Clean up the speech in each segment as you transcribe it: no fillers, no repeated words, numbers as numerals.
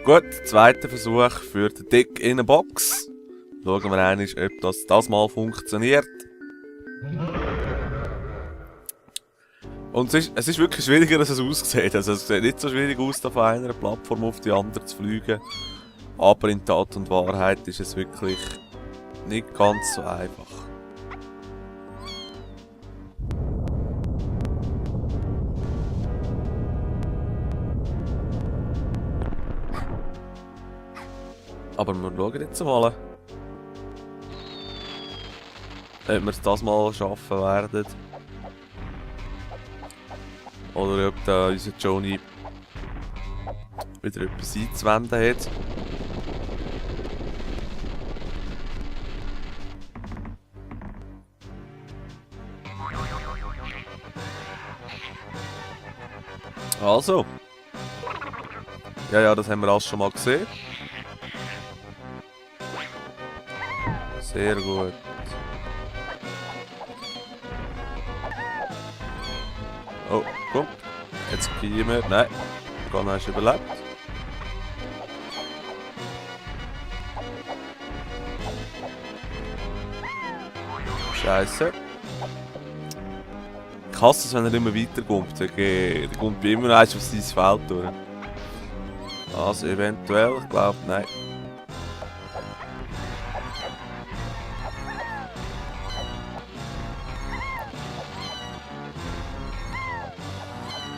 Gut, zweiter Versuch für den Dick in eine Box. Schauen wir einmal, ob das mal funktioniert. Und es ist wirklich schwieriger, als es aussieht. Also es sieht nicht so schwierig aus, da von einer Plattform auf die andere zu fliegen. Aber in Tat und Wahrheit ist es wirklich nicht ganz so einfach. Aber wir schauen jetzt mal, ob wir es das mal schaffen werden. Oder ob da unser Johnny wieder etwas einzuwenden hat. Also. Ja, das haben wir alles schon mal gesehen. Sehr gut. Oh, komm. Jetzt gehen wir. Nein, Ghana ist überlebt. Scheiße. Ich hasse es, wenn er immer weiterkommt. Der kommt immer noch eins auf sein Feld durch. Also eventuell, ich glaube, nein.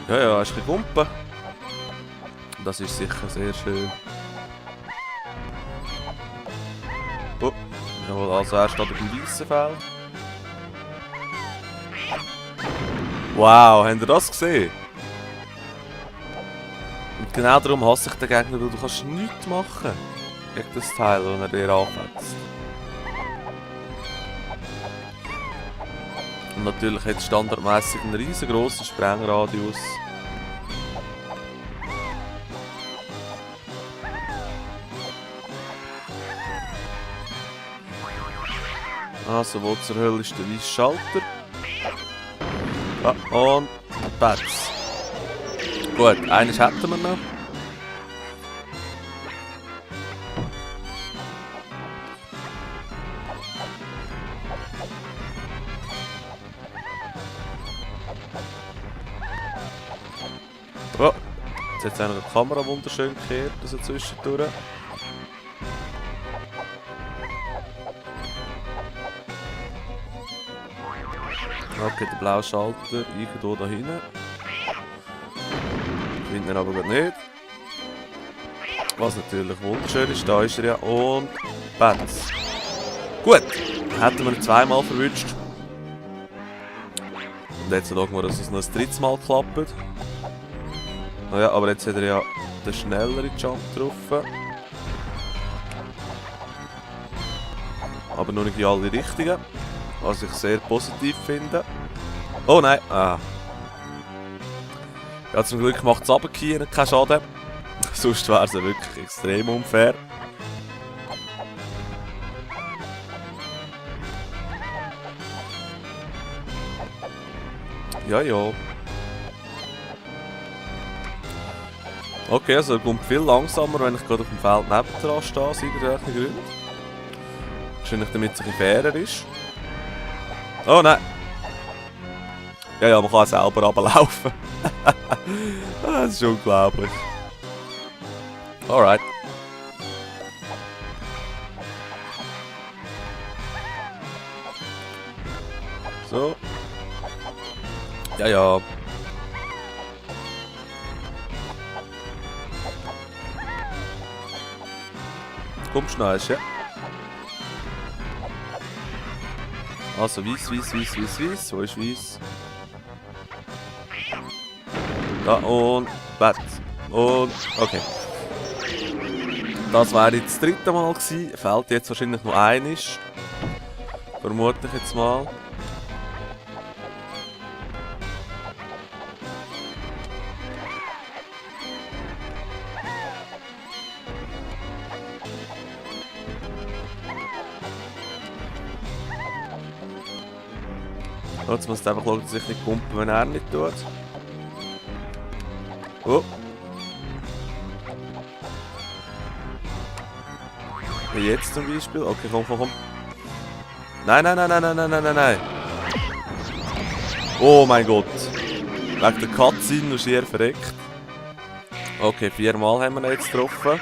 Ja, ist ein bisschen Gumpen. Das ist sicher sehr schön. Oh, jawohl, also er steht auf dem weißen Feld. Wow, habt ihr das gesehen? Und genau darum hasse ich den Gegner, weil du kannst nichts machen gegen das Teil, das er dir anfetzt. Und natürlich hat es standardmäßig einen riesengroßen Sprengradius. Also, wo zur Hölle ist der weiße Schalter? Ja, und Bats. Gut, eines hätten wir noch. Oh, jetzt hat es eine Kamera wunderschön gekehrt, also zwischendurch. Okay, der blaue Schalter irgendwo da hinten. Findet ihn aber nicht. Was natürlich wunderschön ist, da ist er ja. Und Bats. Gut, hätten wir ihn zweimal verwünscht. Und jetzt schauen wir, dass es noch ein drittes Mal klappt. Naja, aber jetzt hat er ja den schnelleren Jump getroffen. Aber noch nicht in alle Richtungen. Was ich sehr positiv finde. Oh nein! Ah. Ja, zum Glück macht es runtergehen keinen Schaden. Sonst wäre es wirklich extrem unfair. Ja. Okay, also er kommt viel langsamer, wenn ich gerade auf dem Feld nebendran stehe, aus irgendwelchen Gründen. Wahrscheinlich damit es ein bisschen fairer ist. Oh nein! Ja, man kann selber runterlaufen. Das ist unglaublich. Alright. So. Ja. Komm schnell, ja. Also weiss. Wo ist weiss? Da und Bett. Und okay. Das wäre jetzt das dritte Mal gewesen. Fehlt jetzt wahrscheinlich noch eines. Vermute ich jetzt mal. Jetzt muss ich einfach schauen, dass ich nicht pumpen, wenn er nicht tut. Oh. Wie jetzt zum Beispiel. Okay, komm, komm, komm. Nein, nein, nein, nein, nein, nein, nein, nein, nein. Oh mein Gott. Wegen der Cutscene ist schier verreckt. Okay, 4 Mal haben wir ihn jetzt getroffen.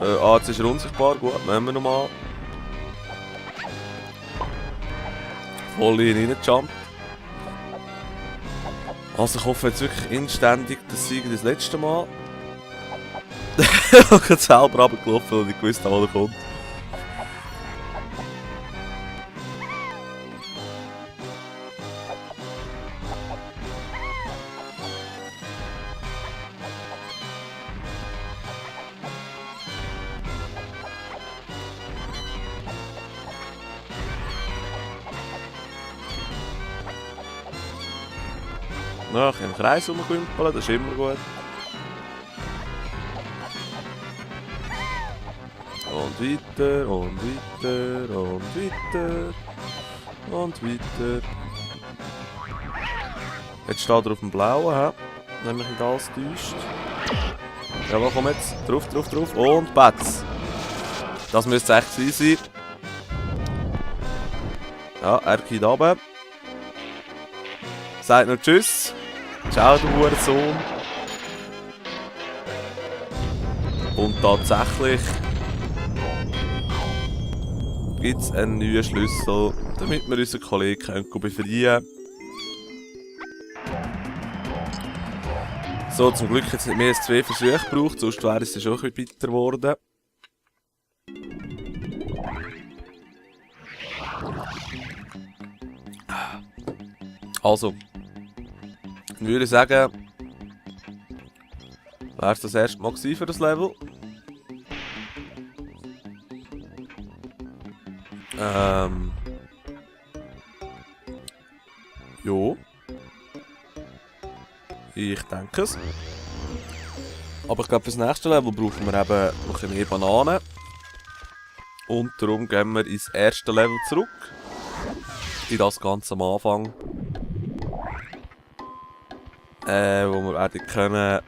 Jetzt ist er unsichtbar. Gut, nehmen wir nochmal. Voll reingejumpt. Also ich hoffe jetzt wirklich inständig, dass Sieg das letzte Mal. Ich bin selber runtergelaufen und ich wusste, wo er kommt. Ja, ich kann im Kreis rumkümpeln, das ist immer gut. Und weiter, und weiter, und weiter. Und weiter. Jetzt steht er auf dem Blauen, hä? Wenn mich nicht alles täuscht. Jawohl, komm jetzt. Drauf, drauf, drauf. Und Batz. Das müsste es echt sein. Ja, er geht runter. Sagt noch Tschüss. Ciao, du Hurensohn. Und tatsächlich gibt es einen neuen Schlüssel, damit wir unseren Kollegen befreien können. So, zum Glück jetzt nicht mehr als 2 Versuche gebraucht, sonst wäre es schon ein bisschen bitter geworden. Also, ich würde sagen, wäre es das erste Mal für das Level. Jo. Ich denke es. Aber ich glaube, für das nächste Level brauchen wir eben noch ein mehr Bananen. Und darum gehen wir ins erste Level zurück. In das Ganze am Anfang. Wo wir werden können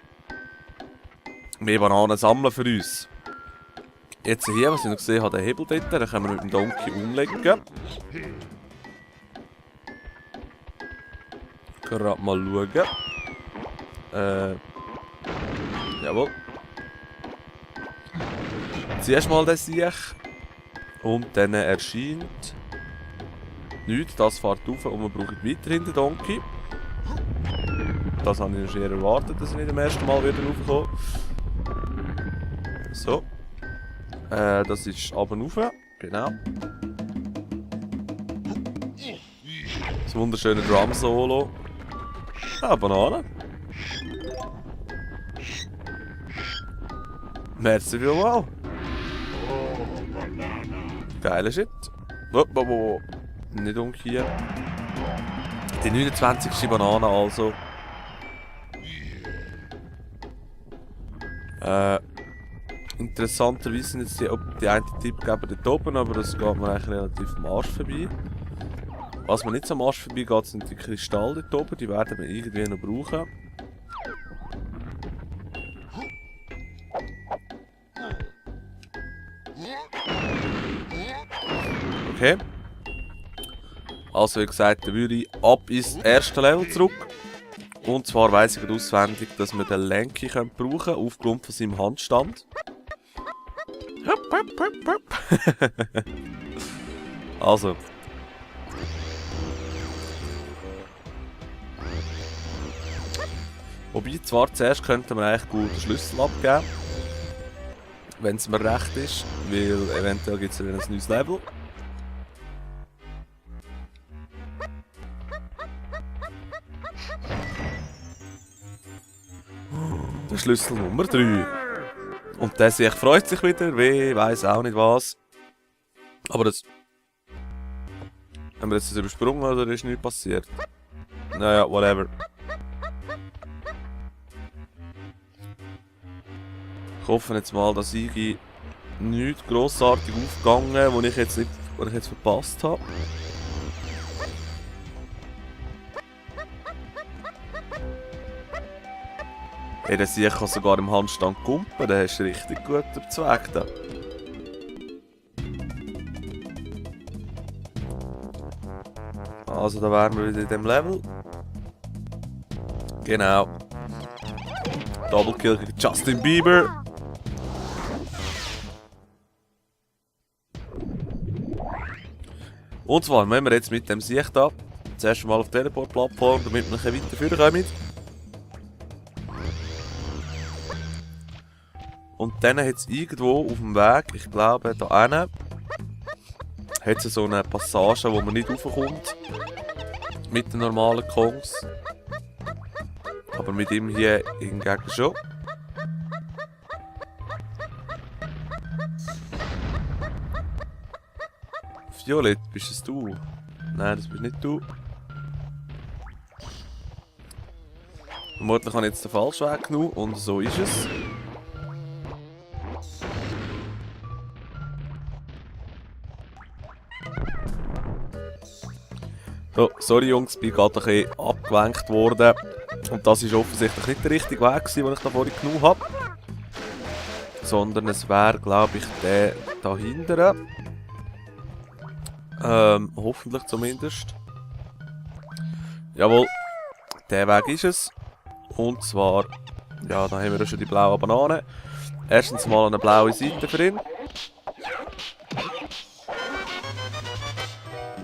mehr Bananen sammeln für uns. Jetzt hier, was ich noch gesehen habe, den Hebel dort, den können wir mit dem Donkey umlegen. Gerade mal schauen. Jawohl. Zuerst mal den Sieg. Und dann erscheint nichts, das fährt rauf und wir brauchen weiterhin den Donkey. Das habe ich schon eher erwartet, dass ich nicht am ersten Mal wieder raufkomme. So. Das ist runter rauf. Genau. Das wunderschöne Drum-Solo. Ah, Banane. Merci vielmals. Geiler Shit. Nicht umkehren. Die 29. Banane also. Interessanterweise sind jetzt die einen Tippgeber dort oben, aber das geht mir eigentlich relativ am Arsch vorbei. Was mir nicht am Arsch vorbei geht, sind die Kristalle dort oben, die werden wir irgendwie noch brauchen. Okay. Also wie gesagt, dann würde ich ab ins erste Level zurück. Und zwar weiss ich auswendig, dass wir den Lanky brauchen können, aufgrund von seinem Handstand. Also. Wobei, zwar zuerst könnten wir eigentlich gut den Schlüssel abgeben. Wenn es mir recht ist, weil eventuell gibt es wieder ein neues Level. Der Schlüssel Nummer 3. Und der sich freut sich wieder, wie weiß auch nicht was. Aber das. Haben wir jetzt das übersprungen oder ist nichts passiert? Naja, whatever. Ich hoffe jetzt mal, dass ich nichts grossartig aufgegangen, was ich jetzt verpasst habe. Hey, der Sieg kann sogar im Handstand kumpen, der hast du richtig gut überzeugt. Da. Also da wären wir wieder in dem Level. Genau. Double Kill gegen Justin Bieber. Und zwar müssen wir jetzt mit dem Sieg da zuerst mal auf die Teleport-Plattform, damit wir ein bisschen weiterführen können. Und dann hat es irgendwo auf dem Weg, ich glaube da hinten, hat es so eine Passage, wo man nicht raufkommt. Mit den normalen Kongs. Aber mit ihm hier hingegen schon. Violett, bist es du? Nein, das bist nicht du. Vermutlich habe ich jetzt den falschen Weg genommen und so ist es. So, sorry Jungs, bin gerade ein bisschen abgelenkt worden. Und das ist offensichtlich nicht der richtige Weg, den ich da vorhin genommen habe. Sondern es wäre, glaube ich, der da hinten. Hoffentlich zumindest. Jawohl, der Weg ist es. Und zwar, ja, da haben wir schon die blaue Banane. Erstens mal eine blaue Seite für ihn.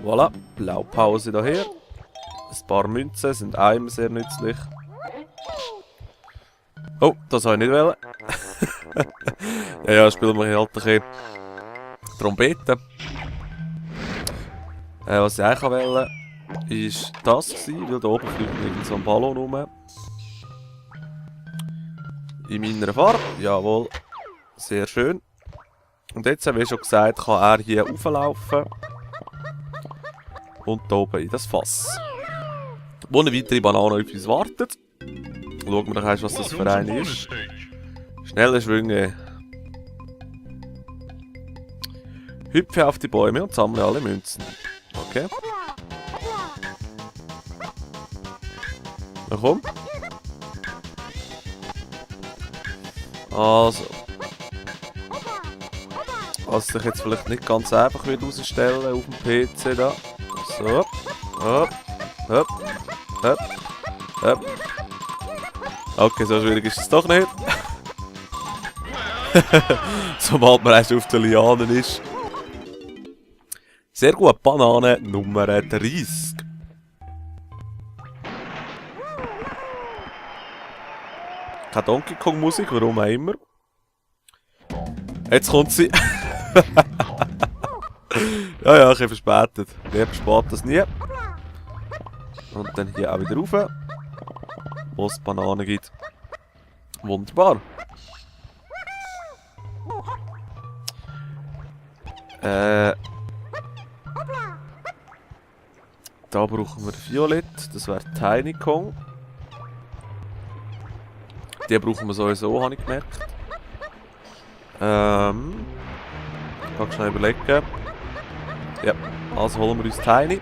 Voilà, Blaupause daher. Ein paar Münzen sind einem sehr nützlich. Oh, das habe ich nicht wollen. Ja, spielen wir halt ein bisschen Trompete. Was ich eigentlich wollte, ist das gewesen, weil da oben fliegt irgend so ein Ballon rum. In meiner Farbe, jawohl, sehr schön. Und jetzt, wie schon gesagt, kann er hier rauflaufen. Und hier oben in das Fass. Wo eine weitere Banane auf uns wartet. Schauen wir doch erst, was das für eine ist. Schnelle Schwünge. Hüpfe auf die Bäume und sammle alle Münzen. Okay. Na komm. Also. Was sich jetzt vielleicht nicht ganz einfach wird herausstellen auf dem PC da. So. Hopp. Hopp. Hopp. Hopp. Okay, so schwierig ist es doch nicht. Sobald man erst auf den Lianen ist. Sehr gut, Banane Nummer 30. Keine Donkey Kong Musik, warum auch immer. Jetzt kommt sie. Ja, ich habe verspätet. Wer spart das nie. Und dann hier auch wieder rauf. Wo es Bananen gibt. Wunderbar. Da brauchen wir Violett. Das wäre Tiny Kong. Die brauchen wir sowieso, habe ich gemerkt. Ich kann schnell überlegen. Ja, also holen wir uns Tiny.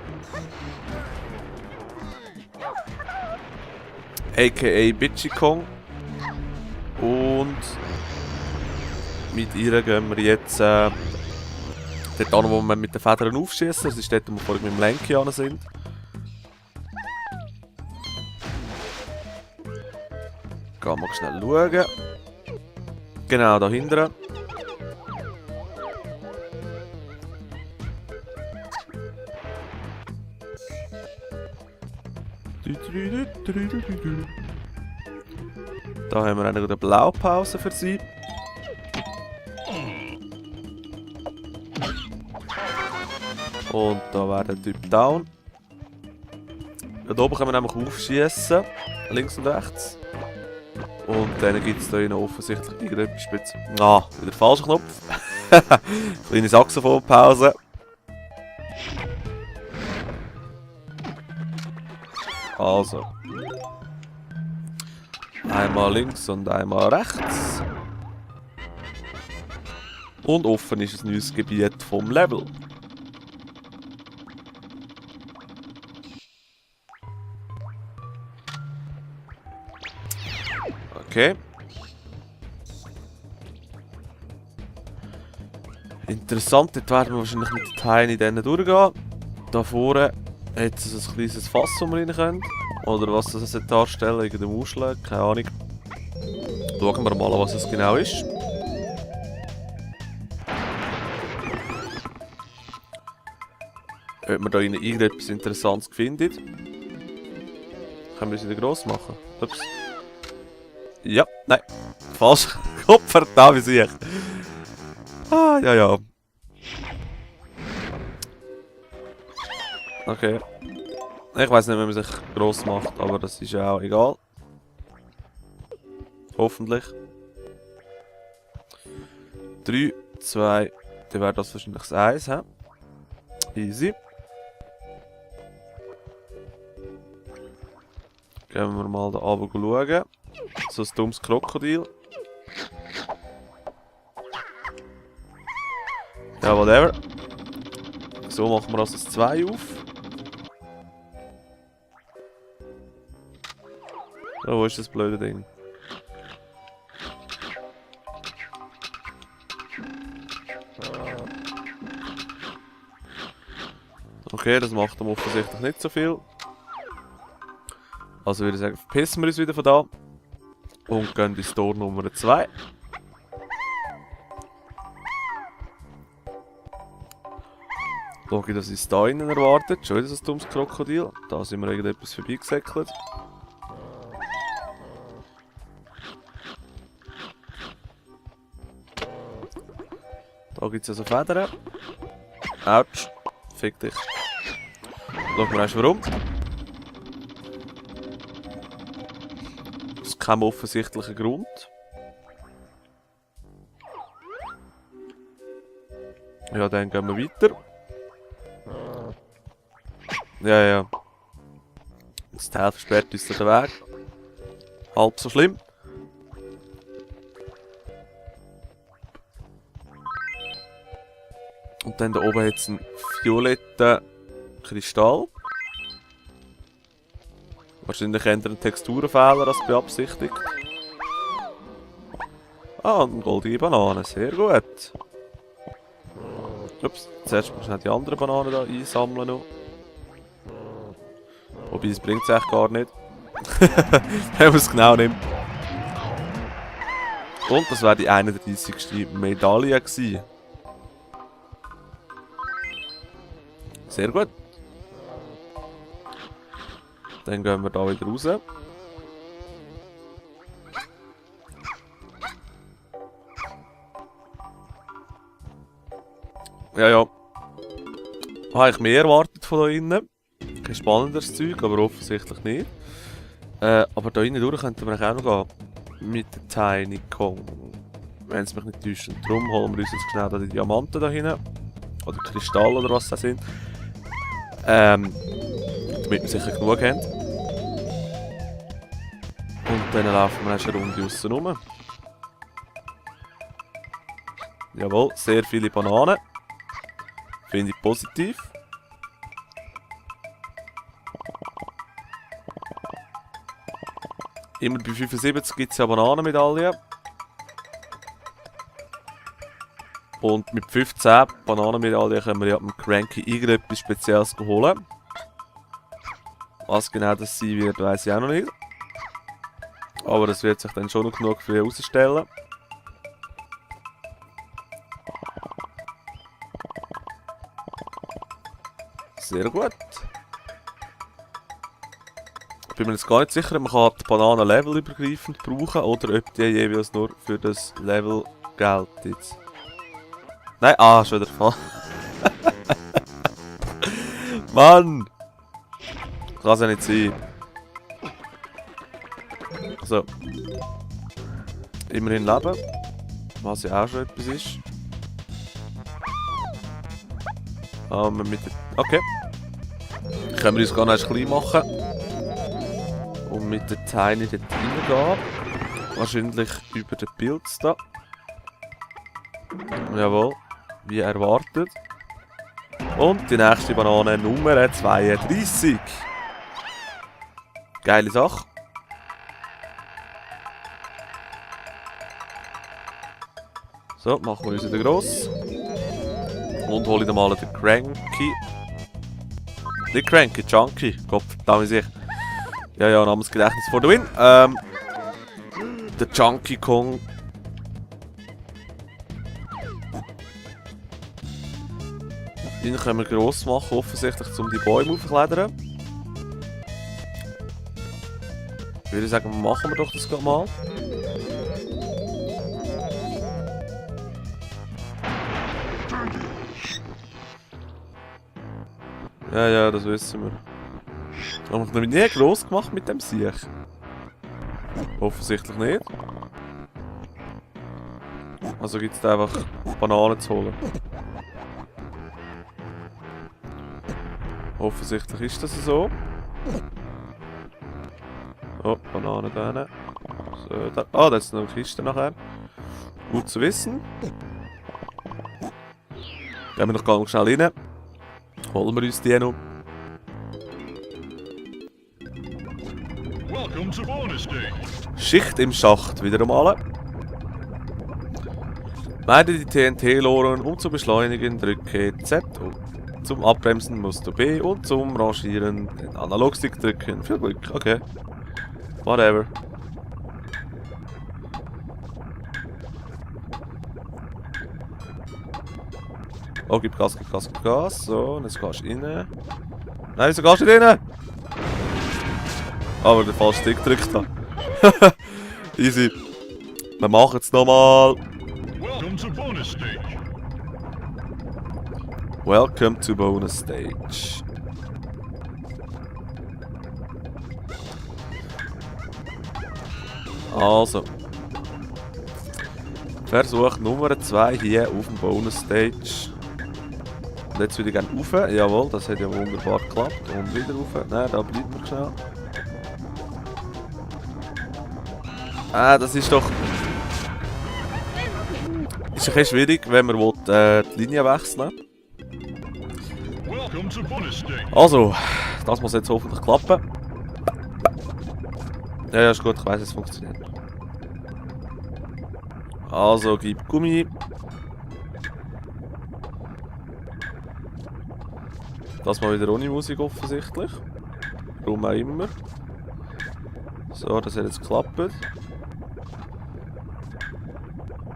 A.k.a. Bitchy Kong. Und mit ihr gehen wir jetzt dort an, wo wir mit den Federn aufschießen. Das ist dort, wo wir vorhin mit dem Lenki an sind. Gehen wir schnell schauen. Genau, da hinten. Da haben wir eine gute Blaupause für sie. Und da wäre der Typ down. Da oben können wir nämlich aufschießen. Links und rechts. Und dann gibt es da noch offensichtlich irgendetwas Spitz. Ah, wieder der falsche Knopf. Kleine Saxophonpause. Also. Einmal links und einmal rechts. Und offen ist ein neues Gebiet vom Level. Okay. Interessant, dort werden wir wahrscheinlich mit den Tiny dann durchgehen. Da vorne hat es ein kleines Fass, wo wir rein können. Oder was das darstellen, irgendeine Ausschlag, keine Ahnung. Schauen wir mal, was es genau ist. Ob wir da irgendetwas Interessantes finden. Können wir es wieder gross machen? Ups. Ja, nein. Falsch. Kopfverdammt, wie sehe ich. Ah, ja, ja. Okay. Ich weiß nicht, wie man sich gross macht, aber das ist ja auch egal. Hoffentlich. 3, 2, dann wäre das wahrscheinlich das 1, he? Easy. Gehen wir mal da runter schauen. So ein dummes Krokodil. Ja, whatever. So machen wir also das 2 auf. Oh, wo ist das blöde Ding? Okay, das macht ihm offensichtlich nicht so viel. Also würde ich sagen, verpissen wir uns wieder von da. Und gehen ins Tor Nummer 2. Schau ich, dass uns da innen erwartet. Schon wieder so ein dummes Krokodil. Da sind wir irgendetwas vorbeigesäckelt. Da gibt es also Federn. Autsch. Fick dich. Schauen wir erst warum. Aus keinem offensichtlichen Grund. Ja, dann gehen wir weiter. Ja, ja. Das Teil versperrt uns den Weg. Halb so schlimm. Und dann da oben hat es einen violetten Kristall. Wahrscheinlich eher ein Texturenfehler als beabsichtigt. Ah, und eine goldige Banane. Sehr gut. Ups, zuerst muss ich die anderen Bananen hier einsammeln noch. Wobei, das bringt es echt gar nicht. Wenn man es genau nimmt. Und das wäre die 31. Medaille gewesen. Sehr gut. Dann gehen wir da wieder raus. Ja, ja. Habe ich mehr erwartet von da innen. Kein spannenderes Zeug, aber offensichtlich nicht. Aber da innen durch könnten wir auch noch gehen. Mit der Tiny Kong. Wenn es mich nicht täuscht. Und darum holen wir uns jetzt schnell die Diamanten da hinten. Oder Kristalle oder was das sind. Damit wir sicher genug haben. Und dann laufen wir erst eine Runde aussen rum. Jawohl, sehr viele Bananen. Finde ich positiv. Immer bei 75 gibt es ja Bananenmedaillen. Und mit 15 Bananenmedaillen können wir ja mit Cranky irgendetwas Spezielles holen. Was genau das sein wird, weiss ich auch noch nicht. Aber das wird sich dann schon noch genug für herausstellen. Sehr gut. Ich bin mir jetzt gar nicht sicher, ob man die Bananen levelübergreifend brauchen oder ob die jeweils nur für das Level gelten. Nein, schon wieder Fall. Mann! Kann es ja nicht sein. So. Immerhin leben. Was ja auch schon etwas ist. Okay. Können wir uns gar nicht klein machen. Und mit der Tiny dort reingehen. Wahrscheinlich über den Pilz da. Jawohl. Wie erwartet. Und die nächste Banane Nummer 32. Geile Sache. So, machen wir uns wieder gross. Und hole ich dann mal den Cranky. Nicht Cranky, Chunky. Gott, verdammt sich. Ja, ja, Namensgedächtnis for the win. Der Chunky Kong. Den können wir gross machen, offensichtlich, um die Bäume aufzuklettern. Ich würde sagen, machen wir doch das gerade mal. Ja, ja, das wissen wir. Aber ich habe nie gross gemacht mit dem Sieg. Offensichtlich nicht. Also gibt es einfach Bananen zu holen. Offensichtlich ist das so. Oh, Bananen da hinten. So, da. Ah, da ist noch eine Kiste nachher. Gut zu wissen. Gehen wir noch ganz schnell rein. Holen wir uns die noch. Schicht im Schacht, wieder einmal. Meide die TNT-Loren, um zu beschleunigen, drücke Z. Zum Abbremsen musst du B und zum Rangieren den Analogstick drücken. Viel Glück, okay. Whatever. Oh, gib Gas, gib Gas, gib Gas. So, und jetzt gehst du rein. Nein, wieso gehst du nicht rein? Ah, weil der falsche Stick gedrückt hat. Easy. Wir machen es nochmal. Welcome to Bonus Stage. Also. Versuch Nummer 2 hier auf dem Bonus Stage. Und jetzt würde ich gerne rauf. Jawohl, das hat ja wunderbar geklappt. Und wieder rauf. Nein, da bleibt man schnell. Ah, das ist doch... Ist ein bisschen schwierig, wenn man die Linie wechseln will. Also, das muss jetzt hoffentlich klappen. Ja, ja, ist gut, ich weiss, es funktioniert. Also, gib Gummi. Das mal wieder ohne Musik offensichtlich. Warum auch immer. So, das hat jetzt geklappt.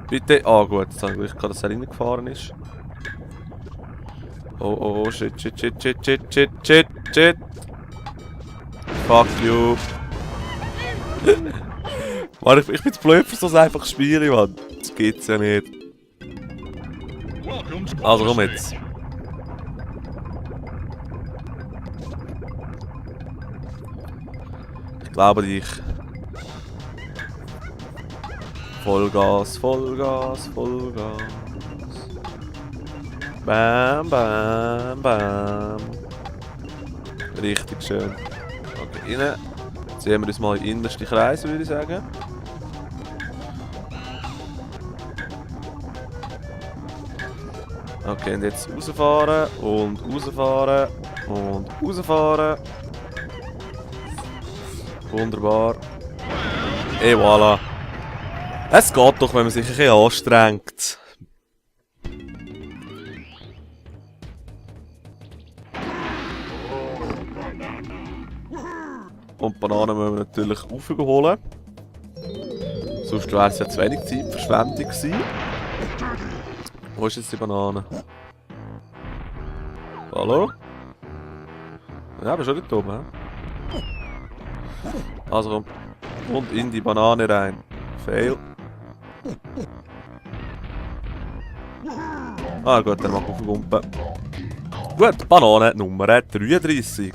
Bitte. Ah gut, jetzt habe ich gerade, dass er reingefahren ist. Oh, oh, oh, shit, shit, shit, shit, shit, shit, shit, shit. Fuck you. Mann, ich bin zu blöd für so ein einfaches Spiel, Mann. Das geht's ja nicht. Also komm jetzt. Ich glaube dich. Vollgas, Vollgas, Vollgas. Bam, bam, bam. Richtig schön. Okay, rein. Ziehen wir uns mal in den innersten Kreis, würde ich sagen. Okay, und jetzt rausfahren und rausfahren und rausfahren. Wunderbar. Et voilà. Es geht doch, wenn man sich ein bisschen anstrengt. Und Bananen müssen wir natürlich aufholen. Sonst wäre es ja zu wenig Zeitverschwendung gewesen. Wo ist jetzt die Banane? Hallo? Ja, aber schon nicht oben, hä? Also komm. Und in die Banane rein. Fail. Ah gut, dann machen wir Gumpen. Gut, Banane Nummer 33.